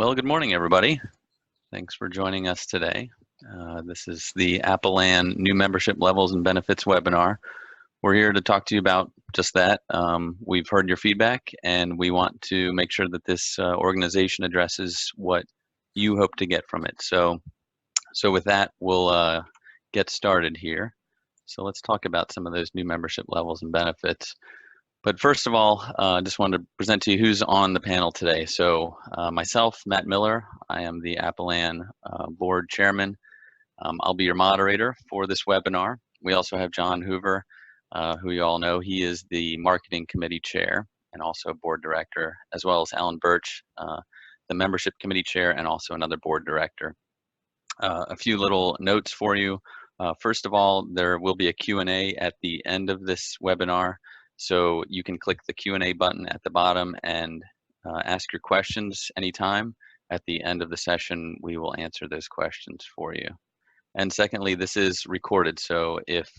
Well, good morning, everybody. Thanks for joining us today. This is the Appelan New Membership Levels and Benefits webinar. We're here to talk to you about just that. We've heard your feedback, and we want to make sure that this organization addresses what you hope to get from it. So with that, we'll get started here. So let's talk about some of those new membership levels and benefits. But first of all, I just wanted to present to you who's on the panel today. So myself, Matt Miller, I am the Appelan board chairman. I'll be your moderator for this webinar. We also have John Hoover, who you all know. He is the marketing committee chair and also board director, as well as Alan Birch, the membership committee chair and also another board director. A few little notes for you. First of all, there will be a Q&A at the end of this webinar. So you can click the Q&A button at the bottom and ask your questions anytime. At the end of the session, we will answer those questions for you. And secondly, this is recorded. So if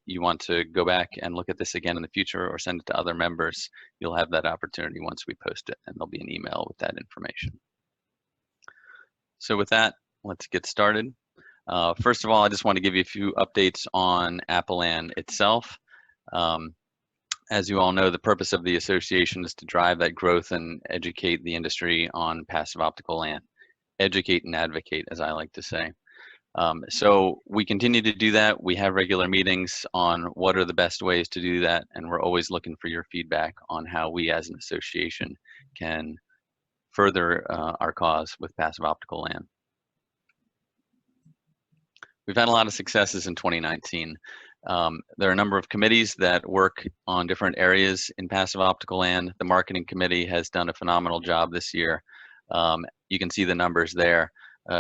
you want to go back and look at this again in the future or send it to other members, you'll have that opportunity once we post it, and there'll be an email with that information. So with that, let's get started. First of all, I just want to give you a few updates on Appelan itself. As you all know, the purpose of the association is to drive that growth and educate the industry on passive optical LAN. Educate and advocate, as I like to say. So we continue to do that. We have regular meetings on what are the best ways to do that, and we're always looking for your feedback on how we as an association can further our cause with passive optical LAN. We've had a lot of successes in 2019. There are a number of committees that work on different areas in passive optical LAN. The marketing committee has done a phenomenal job this year. You can see the numbers there.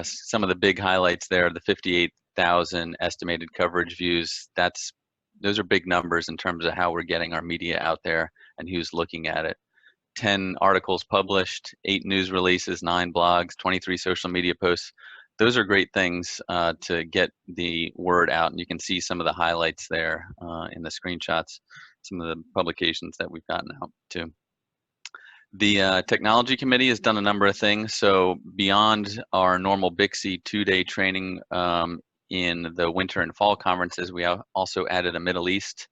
Some of the big highlights there, the 58,000 estimated coverage views, those are big numbers in terms of how we're getting our media out there and who's looking at it. 10 articles published, 8 news releases, 9 blogs, 23 social media posts. Those are great things to get the word out, and you can see some of the highlights there in the screenshots, some of the publications that we've gotten out to. The technology committee has done a number of things. So beyond our normal BICSI 2-day training in the winter and fall conferences, we also added a Middle East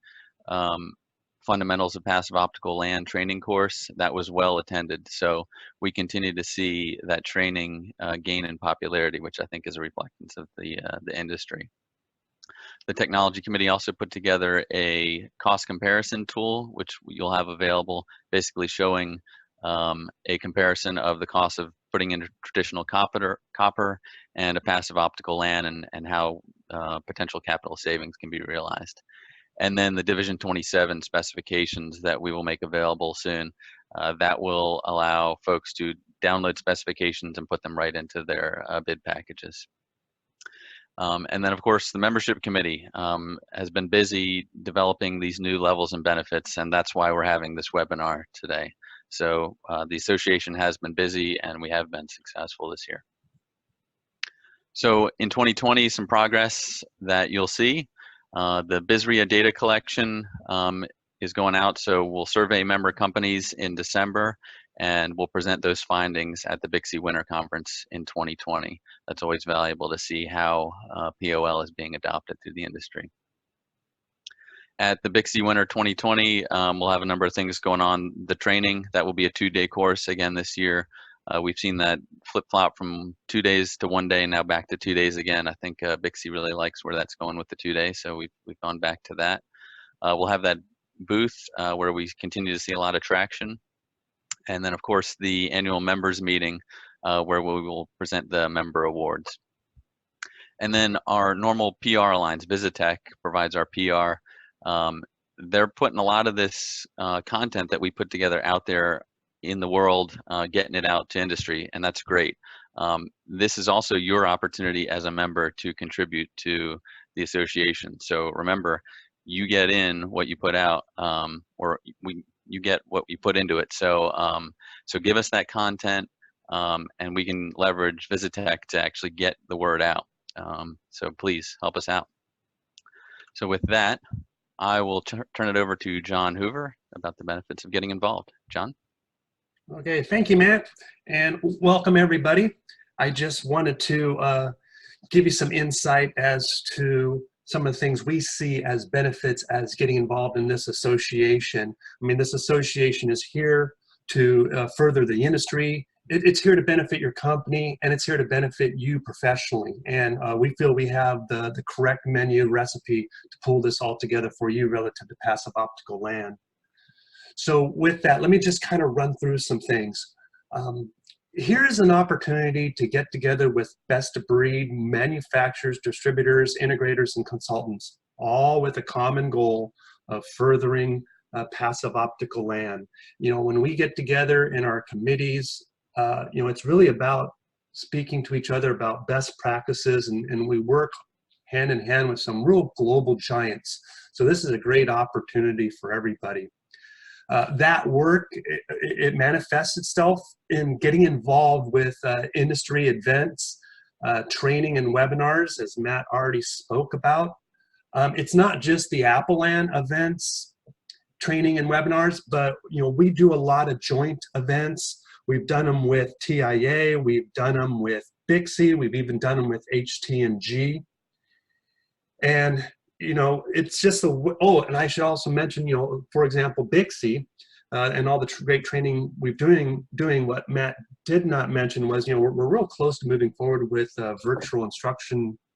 Fundamentals of Passive Optical LAN training course that was well attended. So we continue to see that training gain in popularity, which I think is a reflection of the industry. The technology committee also put together a cost comparison tool, which you'll have available, basically showing a comparison of the cost of putting in a traditional copper and a passive optical LAN and how potential capital savings can be realized. And then the Division 27 specifications that we will make available soon, that will allow folks to download specifications and put them right into their bid packages. And then, of course, the membership committee has been busy developing these new levels and benefits, and that's why we're having this webinar today. So the association has been busy, and we have been successful this year. So in 2020, some progress that you'll see. The BISRIA data collection is going out, so we'll survey member companies in December, and we'll present those findings at the BICSI Winter Conference in 2020. That's always valuable to see how POL is being adopted through the industry. At the BICSI Winter 2020, we'll have a number of things going on. The training, that will be a 2-day course again this year. We've seen that flip-flop from 2 days to 1 day, now back to 2 days again. I think BICSI really likes where that's going with the 2 days, so we've gone back to that. We'll have that booth where we continue to see a lot of traction. And then, of course, the annual members meeting where we will present the member awards. And then our normal PR lines, Visitech provides our PR. They're putting a lot of this content that we put together out there in the world, getting it out to industry, and that's great. This is also your opportunity as a member to contribute to the association. So remember, you get in what you put out, you get what you put into it. So so give us that content, and we can leverage Visitech to actually get the word out. So please help us out. So with that, I will turn it over to John Hoover about the benefits of getting involved. John? Okay, thank you, Matt, and welcome everybody. I just wanted to give you some insight as to some of the things we see as benefits as getting involved in this association. I mean, this association is here to further the industry. It's here to benefit your company, and it's here to benefit you professionally. And we feel we have the correct menu recipe to pull this all together for you relative to passive optical land. So with that, let me just kind of run through some things. Here's an opportunity to get together with best of breed manufacturers, distributors, integrators, and consultants, all with a common goal of furthering passive optical land. You know, when we get together in our committees, you know, it's really about speaking to each other about best practices, and we work hand in hand with some real global giants. So this is a great opportunity for everybody. That work, it manifests itself in getting involved with industry events, training and webinars, as Matt already spoke about. It's not just the Appleland events, training and webinars, but you know, we do a lot of joint events. We've done them with TIA, we've done them with BIXI, we've even done them with HT&G. And you know, it's just oh, and I should also mention, you know, for example, BIXI and all the great training we've doing. What Matt did not mention was, you know, we're real close to moving forward with virtual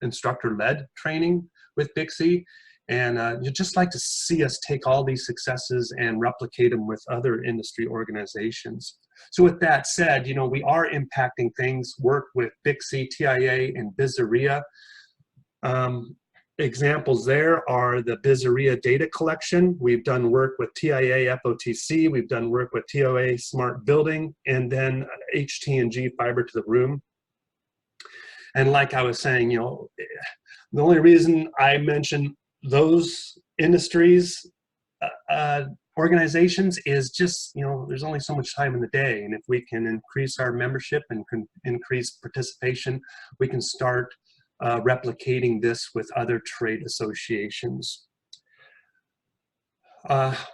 instructor-led training with BIXI. And you'd just like to see us take all these successes and replicate them with other industry organizations. So with that said, you know, we are impacting things, work with BIXI, TIA, and BIZARIA. Examples there are the BIZARIA data collection. We've done work with TIA FOTC. We've done work with TOA Smart Building, and then HT&G Fiber to the Room. And like I was saying, you know, the only reason I mention those industries, organizations is just, you know, there's only so much time in the day. And if we can increase our membership and increase participation, we can start replicating this with other trade associations.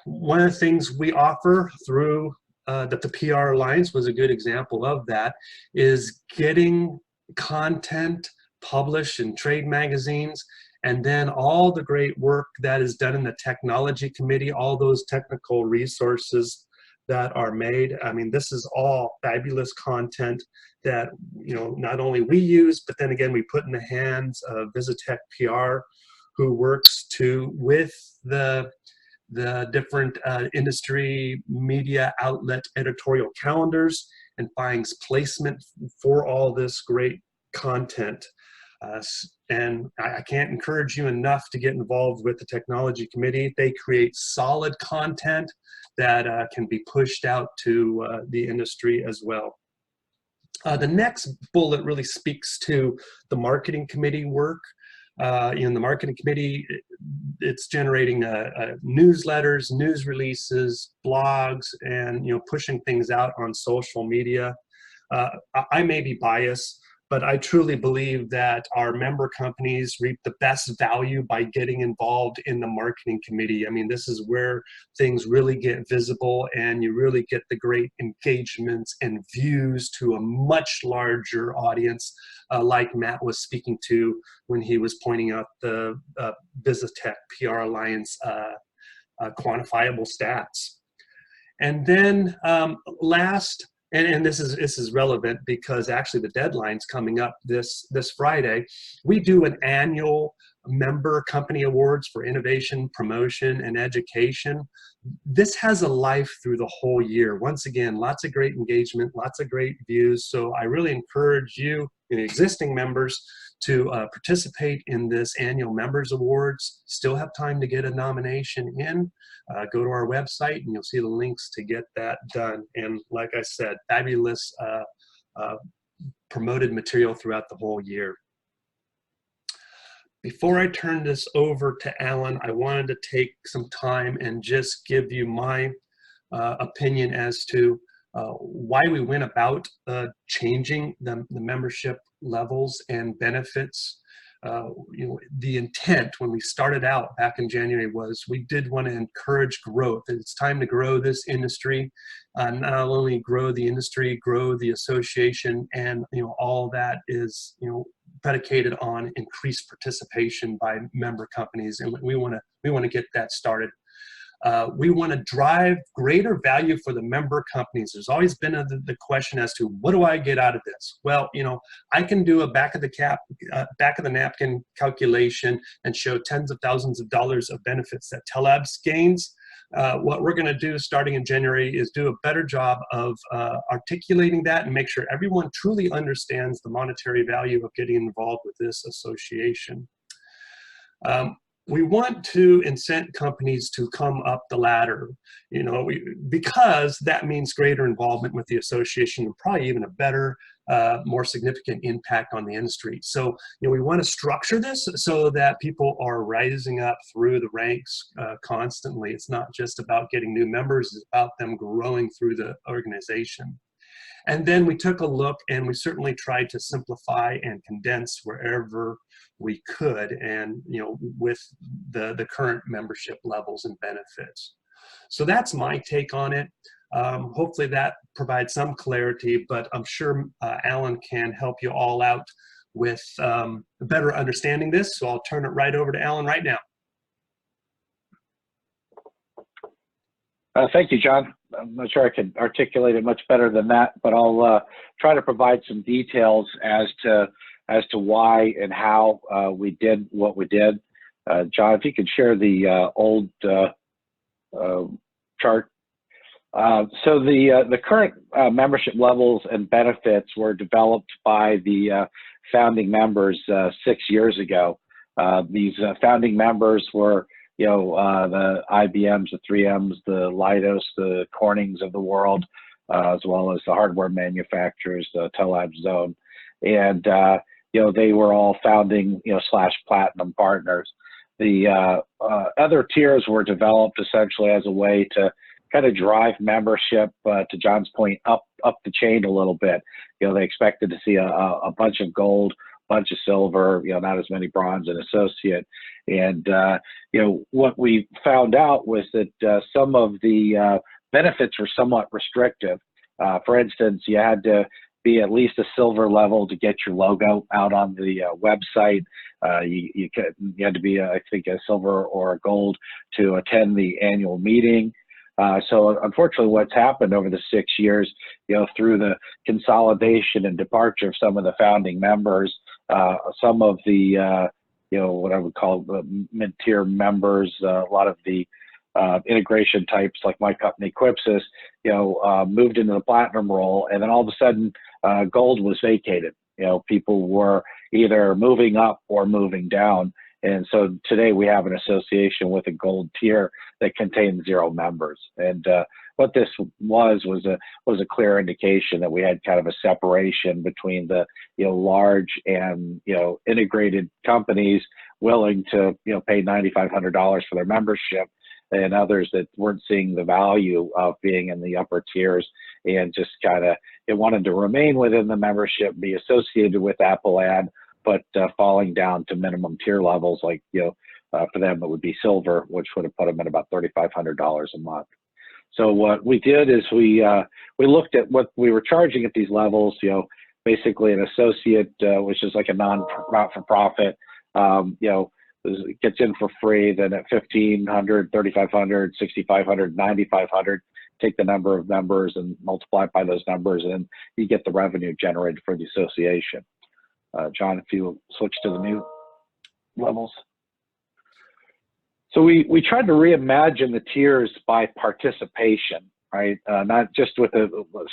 One of the things we offer through the PR Alliance was a good example of that, is getting content published in trade magazines, and then all the great work that is done in the technology committee, all those technical resources that are made. I mean, this is all fabulous content that, you know, not only we use, but then again, we put in the hands of Visitech PR, who works with the different industry media outlet editorial calendars and finds placement for all this great content. And I can't encourage you enough to get involved with the technology committee. They create solid content that can be pushed out to the industry as well. The next bullet really speaks to the marketing committee work. In the marketing committee, it's generating newsletters, news releases, blogs, and, you know, pushing things out on social media. I may be biased, but I truly believe that our member companies reap the best value by getting involved in the marketing committee. I mean, this is where things really get visible, and you really get the great engagements and views to a much larger audience, like Matt was speaking to when he was pointing out the Visitech PR Alliance quantifiable stats. And then last, and this is relevant because actually the deadline's coming up this Friday. We do an annual member company awards for innovation, promotion, and education. This has a life through the whole year. Once again, lots of great engagement, lots of great views. So I really encourage you, existing members, to participate in this annual members awards. Still have time to get a nomination in. Go to our website and you'll see the links to get that done. And like I said, fabulous promoted material throughout the whole year. Before I turn this over to Alan, I wanted to take some time and just give you my opinion as to why we went about changing the membership levels and benefits. the intent when we started out back in January was we did want to encourage growth. It's time to grow this industry, not only grow the industry, grow the association, and all that is predicated on increased participation by member companies, and we want to get that started. We want to drive greater value for the member companies. There's always been the question as to what do I get out of this? Well, I can do a back of the napkin calculation and show tens of thousands of dollars of benefits that Tellabs gains. What we're going to do starting in January is do a better job of articulating that and make sure everyone truly understands the monetary value of getting involved with this association. We want to incent companies to come up the ladder, because that means greater involvement with the association and probably even a better, more significant impact on the industry. So, we want to structure this so that people are rising up through the ranks constantly. It's not just about getting new members, it's about them growing through the organization. And then we took a look and we certainly tried to simplify and condense wherever we could, and with the current membership levels and benefits. So that's my take on it. Hopefully that provides some clarity, but I'm sure Alan can help you all out with better understanding this. So I'll turn it right over to Alan right now. Thank you, John. I'm not sure I can articulate it much better than that, but I'll try to provide some details as to why and how we did what we did. John, if you could share the old chart. So the current membership levels and benefits were developed by the founding members 6 years ago. These founding members were the IBMs, the 3Ms, the Leidos, the Cornings of the world, as well as the hardware manufacturers, the Tellabs Zone. And, they were all founding, / platinum partners. The other tiers were developed essentially as a way to kind of drive membership, to John's point, up the chain a little bit. They expected to see a bunch of gold, bunch of silver, not as many bronze and associate. And, what we found out was that some of the benefits were somewhat restrictive. For instance, you had to be at least a silver level to get your logo out on the website. You had to be, I think, a silver or a gold to attend the annual meeting. So unfortunately, what's happened over the 6 years, through the consolidation and departure of some of the founding members, some of the, what I would call the mid-tier members, a lot of the integration types like my company, Quipsys, moved into the platinum role, and then all of a sudden, gold was vacated. People were either moving up or moving down. And so today we have an association with a gold tier that contains 0 members. And what this was a clear indication that we had kind of a separation between the large and integrated companies willing to pay $9,500 for their membership, and others that weren't seeing the value of being in the upper tiers and just kind of wanted to remain within the membership, be associated with Apple-Ad, but falling down to minimum tier levels, like for them it would be silver, which would have put them at about $3,500 a month. So what we did is we looked at what we were charging at these levels. Basically an associate, which is like a not-for-profit, gets in for free. Then at $1,500, $3,500, $6,500, $9,500, take the number of members and multiply it by those numbers, and then you get the revenue generated for the association. John, if you switch to the new levels. So we tried to reimagine the tiers by participation, right? Not just with a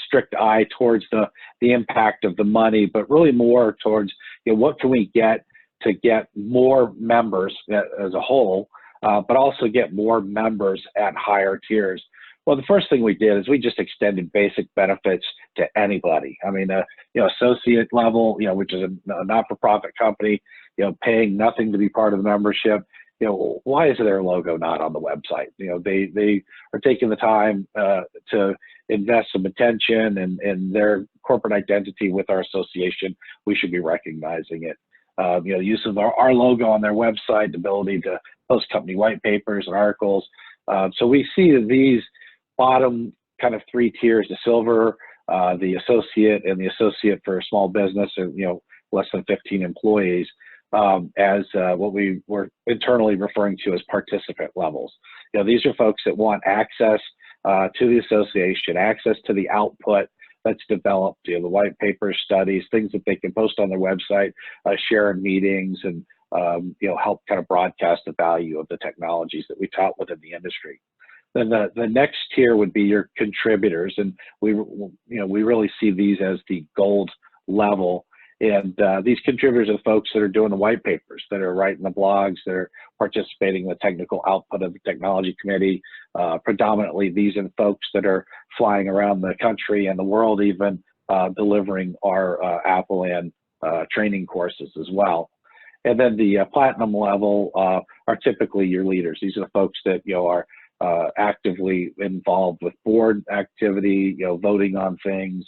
strict eye towards the impact of the money, but really more towards what can we get to get more members as a whole, but also get more members at higher tiers. Well, the first thing we did is we just extended basic benefits to anybody. I mean, associate level, which is a not-for-profit company, paying nothing to be part of the membership. Why is their logo not on the website? They are taking the time to invest some attention and their corporate identity with our association. We should be recognizing it. use of our logo on their website, the ability to post company white papers and articles. So we see that these bottom kind of 3 tiers, the silver, the associate, and the associate for a small business, or less than 15 employees, as what we were internally referring to as participant levels. These are folks that want access to the association, access to the output that's developed, the white papers, studies, things that they can post on their website, share in meetings, and help kind of broadcast the value of the technologies that we taught within the industry. Then the next tier would be your contributors, and we really see these as the gold level. And these contributors are the folks that are doing the white papers, that are writing the blogs, that are participating in the technical output of the technology committee. Predominantly, these are the folks that are flying around the country and the world, even delivering our Apple training courses as well. And then the platinum level are typically your leaders. These are the folks that are actively involved with board activity, voting on things,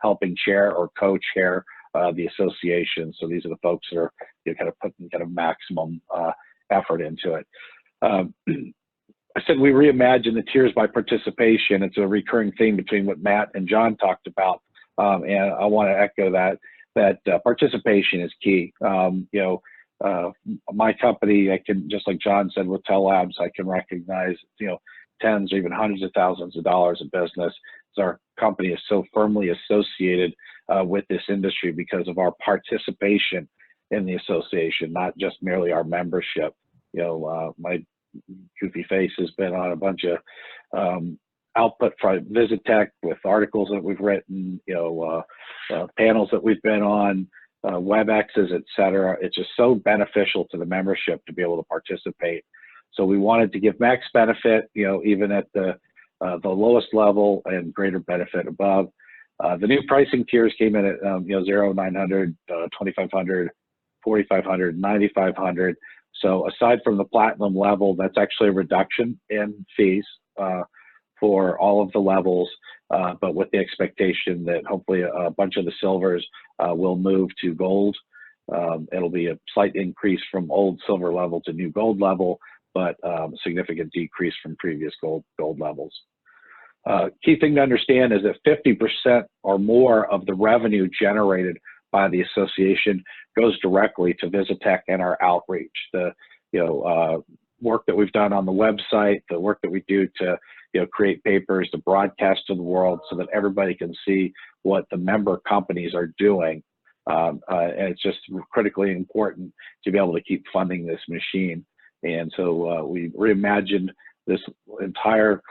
helping chair or co-chair the association. So these are the folks that are kind of putting kind of maximum effort into it. I said we reimagine the tiers by participation. It's a recurring theme between what Matt and John talked about, and I want to echo that participation is key. My company, I can, just like John said with Tell Labs, I can recognize tens or even hundreds of thousands of dollars of business. Our company is so firmly associated with this industry because of our participation in the association, not just merely our membership. My goofy face has been on a bunch of output from Visitech with articles that we've written, panels that we've been on, WebExes, et cetera. It's just so beneficial to the membership to be able to participate. So we wanted to give max benefit, even at the lowest level, and greater benefit above. The new pricing tiers came in at 0, 900, 2500, 4500, 9500. So aside from the platinum level, that's actually a reduction in fees for all of the levels, but with the expectation that hopefully a bunch of the silvers will move to gold. It'll be a slight increase from old silver level to new gold level, but a significant decrease from previous gold levels. Key thing to understand is that 50% or more of the revenue generated by the association goes directly to Visitech and our outreach. The work that we've done on the website, the work that we do to create papers, to broadcast to the world so that everybody can see what the member companies are doing. And it's just critically important to be able to keep funding this machine. And so we reimagined this entire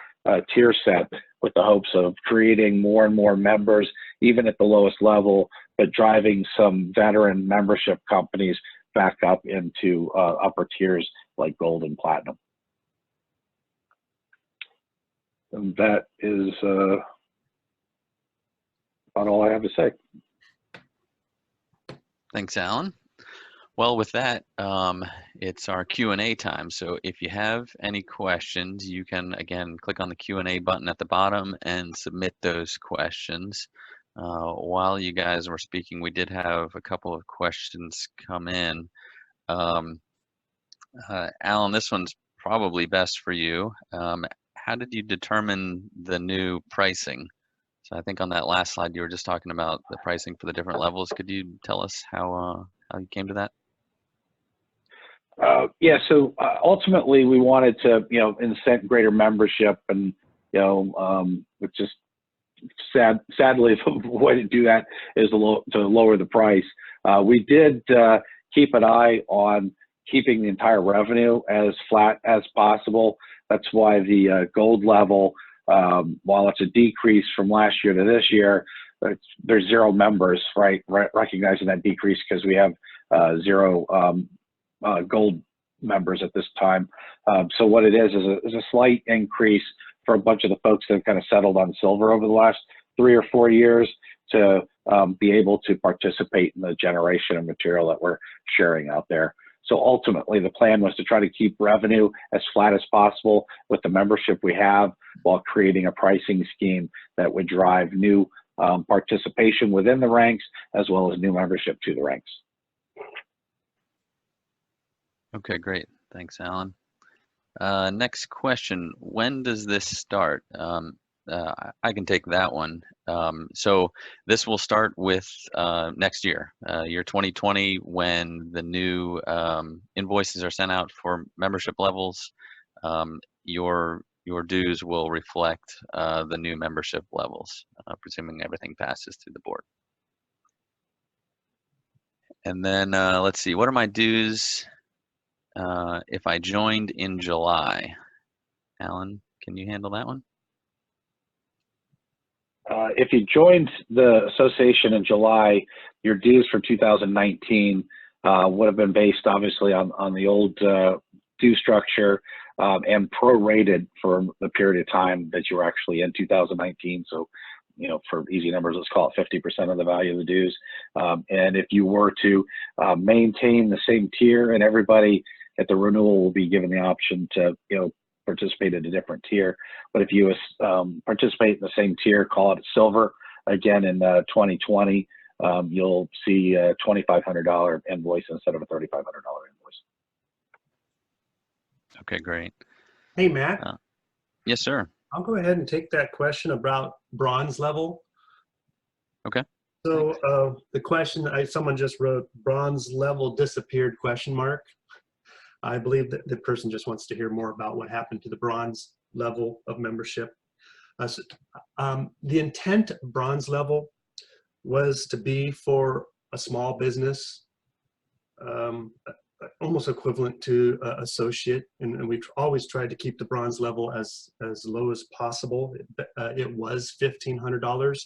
tier set with the hopes of creating more and more members, even at the lowest level, but driving some veteran membership companies back up into upper tiers like gold and platinum. And that is about all I have to say. Thanks, Alan. Well, with that, it's our Q&A time. So if you have any questions, you can, again, click on the Q&A button at the bottom and submit those questions. While you guys were speaking, we did have a couple of questions come in. Alan, this one's probably best for you. How did you determine the new pricing? So I think on that last slide, you were just talking about the pricing for the different levels. Could you tell us how you came to that? Yeah, so ultimately we wanted to, incent greater membership, and, which just sadly, the way to do that is to lower the price. We did keep an eye on keeping the entire revenue as flat as possible. That's why the gold level, while it's a decrease from last year to this year, there's 0 members, right? Recognizing that decrease because we have 0 gold members at this time. So what it is a slight increase for a bunch of the folks that have kind of settled on silver over the last 3 or 4 years to be able to participate in the generation of material that we're sharing out there. So ultimately, the plan was to try to keep revenue as flat as possible with the membership we have, while creating a pricing scheme that would drive new participation within the ranks, as well as new membership to the ranks. Okay, great. Thanks, Alan. Next question. When does this start? I can take that one. So this will start with next year, year 2020, when the new invoices are sent out for membership levels. Your dues will reflect the new membership levels, presuming everything passes through the board. And then let's see, what are my dues if I joined in July? Alan, can you handle that one? If you joined the association in July, your dues for 2019 would have been based obviously on the old due structure and prorated for the period of time that you were actually in 2019. So, you know, for easy numbers, let's call it 50% of the value of the dues. And if you were to maintain the same tier, and everybody at the renewal will be given the option to, you know, participate in a different tier. But if you participate in the same tier, call it silver, again in 2020, you'll see a $2,500 invoice instead of a $3,500 invoice. Okay, great. Hey, Matt. Yes, sir. I'll go ahead and take that question about bronze level. Okay. So the question, someone just wrote, bronze level disappeared, question mark. I believe that the person just wants to hear more about what happened to the bronze level of membership. The intent of bronze level was to be for a small business, almost equivalent to associate, and we've always tried to keep the bronze level as low as possible. It was $1,500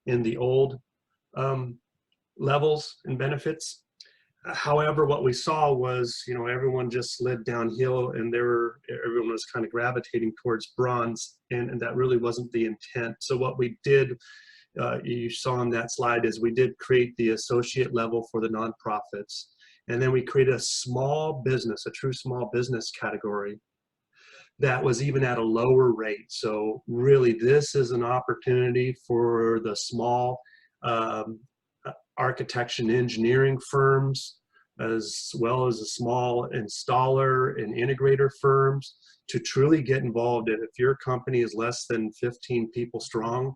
in the old levels and benefits. However, what we saw was, you know, everyone just slid downhill, and everyone was kind of gravitating towards bronze, and that really wasn't the intent. So what we did, you saw on that slide, is we did create the associate level for the nonprofits, and then we created a small business, a true small business category that was even at a lower rate. So really, this is an opportunity for the small architecture and engineering firms, as well as the small installer and integrator firms, to truly get involved. And if your company is less than 15 people strong,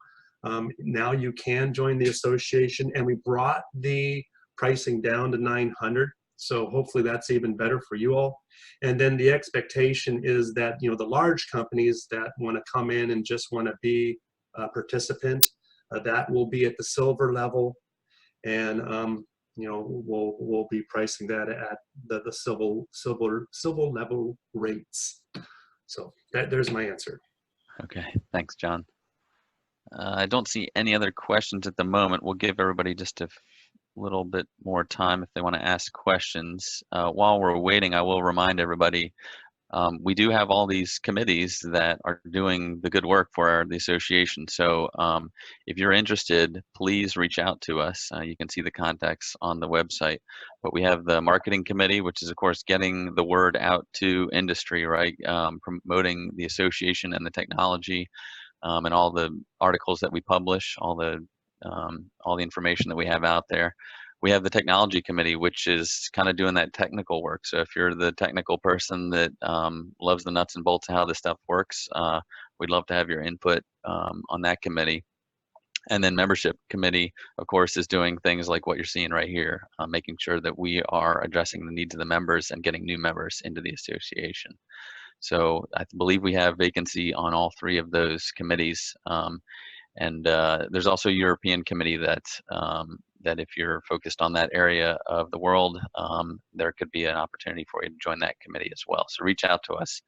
now you can join the association. And we brought the pricing down to $900. So hopefully that's even better for you all. And then the expectation is that, you know, the large companies that want to come in and just want to be a participant, that will be at the silver level. And you know, we'll be pricing that at the silver level rates. So there's my answer. Okay, thanks, John. I don't see any other questions at the moment. We'll give everybody just a little bit more time if they want to ask questions. While we're waiting, I will remind everybody, we do have all these committees that are doing the good work for the association. So if you're interested, please reach out to us. You can see the contacts on the website. But we have the marketing committee, which is, of course, getting the word out to industry, right? Promoting the association and the technology, and all the articles that we publish, all the information that we have out there. We have the technology committee, which is kind of doing that technical work. So if you're the technical person that loves the nuts and bolts of how this stuff works, we'd love to have your input on that committee. And then membership committee, of course, is doing things like what you're seeing right here, making sure that we are addressing the needs of the members and getting new members into the association. So I believe we have vacancy on all three of those committees. And there's also a European committee that if you're focused on that area of the world, there could be an opportunity for you to join that committee as well. So reach out to us,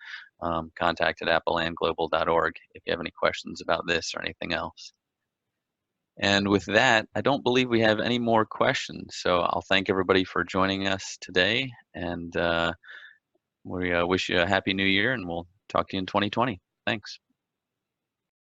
contact at applelandglobal.org if you have any questions about this or anything else. And with that, I don't believe we have any more questions. So I'll thank everybody for joining us today, and we wish you a happy new year, and we'll talk to you in 2020. Thanks.